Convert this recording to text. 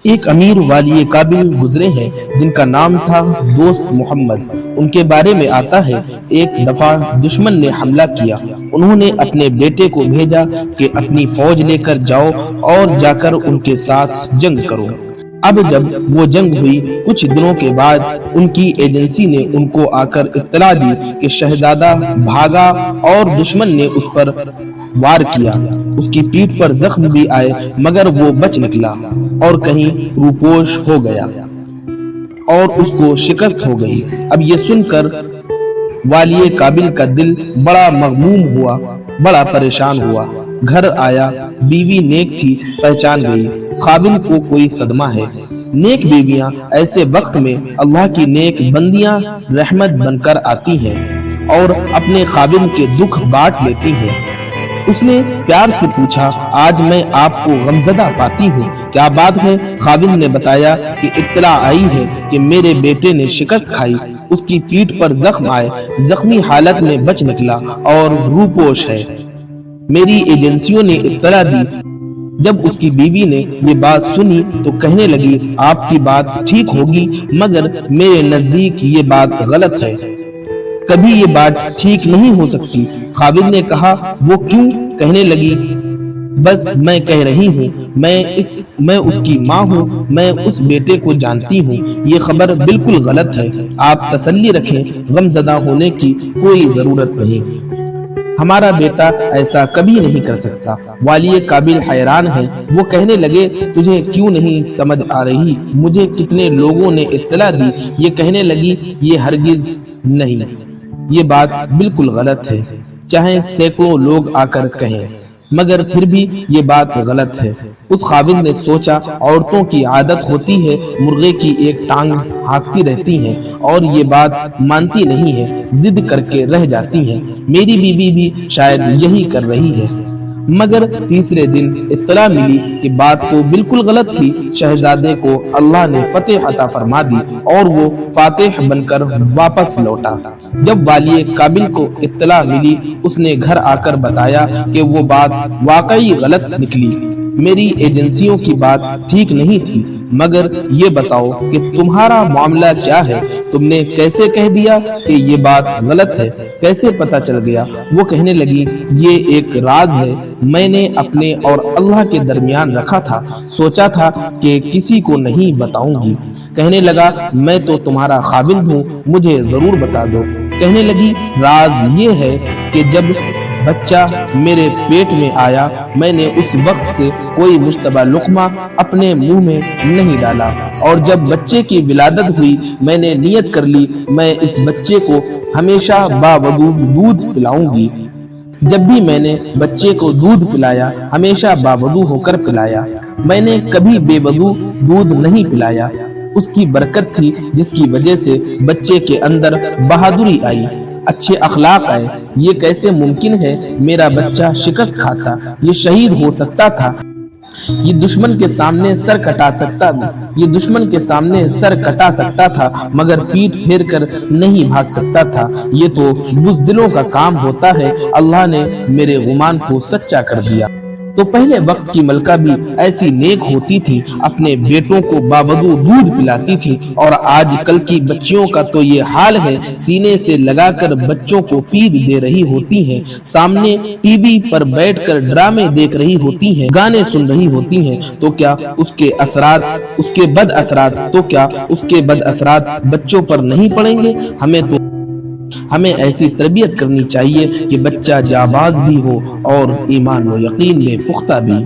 ایک امیر والی کابل گزرے ہیں جن کا نام تھا دوست محمد۔ ان کے بارے میں آتا ہے ایک دفعہ دشمن نے حملہ کیا، انہوں نے اپنے بیٹے کو بھیجا کہ اپنی فوج لے کر جاؤ اور جا کر ان کے ساتھ جنگ کرو۔ اب جب وہ جنگ ہوئی، کچھ دنوں کے بعد ان کی ایجنسی نے ان کو آ کر اطلاع دی کہ شہزادہ بھاگا اور دشمن نے اس پر وار کیا۔ اس کی پیٹھ پر زخم بھی آئے مگر وہ بچ نکلا اور کہیں روپوش ہو گیا اور اس کو شکست ہو گئی۔ اب یہ سن کر والی کابل کا دل بڑا مغموم ہوا، بڑا پریشان ہوا۔ گھر آیا، بیوی نیک تھی، پہچان گئی قابل کو کوئی صدمہ ہے۔ نیک بیویاں ایسے وقت میں اللہ کی نیک بندیاں رحمت بن کر آتی ہیں اور اپنے قابل کے دکھ بانٹ لیتی ہیں۔ اس نے پیار سے پوچھا، آج میں آپ کو غمزدہ پاتی ہوں، کیا بات ہے؟ قابل نے بتایا کہ اطلاع آئی ہے کہ میرے بیٹے نے شکست کھائی، اس کی پیٹھ پر زخم آئے، زخمی حالت میں بچ نکلا اور روپوش ہے۔ میری ایجنسیوں نے اطلاع دی۔ جب اس کی بیوی نے یہ بات سنی تو کہنے لگی، آپ کی بات ٹھیک ہوگی مگر میرے نزدیک یہ بات غلط ہے، کبھی یہ بات ٹھیک نہیں ہو سکتی۔ قابل نے کہا، وہ کیوں؟ کہنے لگی، بس میں کہہ رہی ہوں، میں اس کی ماں ہوں، میں اس بیٹے کو جانتی ہوں، یہ خبر بالکل غلط ہے، آپ تسلی رکھیں، غم زدہ ہونے کی کوئی ضرورت نہیں، ہمارا بیٹا ایسا کبھی نہیں کر سکتا۔ والی کابل حیران ہے، وہ کہنے لگے، تجھے کیوں نہیں سمجھ آ رہی؟ مجھے کتنے لوگوں نے اطلاع دی۔ یہ کہنے لگی، یہ ہرگز نہیں، یہ بات بالکل غلط ہے، چاہے سینکڑوں لوگ آ کر کہیں، مگر پھر بھی یہ بات غلط ہے۔ اس قابل نے سوچا، عورتوں کی عادت ہوتی ہے مرغے کی ایک ٹانگ ہانکتی رہتی ہیں اور یہ بات مانتی نہیں ہے، ضد کر کے رہ جاتی ہیں، میری بیوی بھی شاید یہی کر رہی ہے۔ مگر تیسرے دن اطلاع ملی کہ بات تو بالکل غلط تھی، شہزادے کو اللہ نے فتح عطا فرما دی اور وہ فاتح بن کر واپس لوٹا۔ جب والی کابل کو اطلاع ملی، اس نے گھر آ کر بتایا کہ وہ بات واقعی غلط نکلی، میری ایجنسیوں کی بات ٹھیک نہیں تھی، مگر یہ بتاؤ کہ تمہارا معاملہ کیا ہے؟ تم نے کیسے کہہ دیا کہ یہ بات غلط ہے؟ کیسے پتہ چل گیا؟ وہ کہنے لگی، یہ ایک راز ہے، میں نے اپنے اور اللہ کے درمیان رکھا تھا، سوچا تھا کہ کسی کو نہیں بتاؤں گی۔ کہنے لگا، میں تو تمہارا خاوند ہوں، مجھے ضرور بتا دو۔ کہنے لگی، راز یہ ہے کہ جب بچہ میرے پیٹ میں آیا، میں نے اس وقت سے کوئی مشتبہ لقمہ اپنے منہ میں نہیں ڈالا، اور جب بچے کی ولادت ہوئی میں نے نیت کر لی میں اس بچے کو ہمیشہ باوضو دودھ پلاؤں گی۔ جب بھی میں نے بچے کو دودھ پلایا، ہمیشہ باوضو ہو کر پلایا، میں نے کبھی بے وضو دودھ نہیں پلایا۔ اس کی برکت تھی جس کی وجہ سے بچے کے اندر بہادری آئی، اچھے اخلاق آئے۔ یہ کیسے ممکن ہے؟ میرا بچہ شکست کھاتا، یہ شہید ہو سکتا تھا، یہ دشمن کے سامنے سر کٹا سکتا تھا، مگر پیٹھ پھیر کر نہیں بھاگ سکتا تھا۔ یہ تو بزدلوں کا کام ہوتا ہے، اللہ نے میرے گمان کو سچا کر دیا۔ تو پہلے وقت کی ملکہ بھی ایسی نیک ہوتی تھی، اپنے بیٹوں کو باوضو دودھ پلاتی تھی، اور آج کل کی بچیوں کا تو یہ حال ہے، سینے سے لگا کر بچوں کو فیڈ دے رہی ہوتی ہیں، سامنے ٹی وی پر بیٹھ کر ڈرامے دیکھ رہی ہوتی ہیں، گانے سن رہی ہوتی ہیں، تو کیا اس کے بد اثرات بچوں پر نہیں پڑیں گے؟ ہمیں ایسی تربیت کرنی چاہیے کہ بچہ جانباز بھی ہو اور ایمان و یقین میں پختہ بھی۔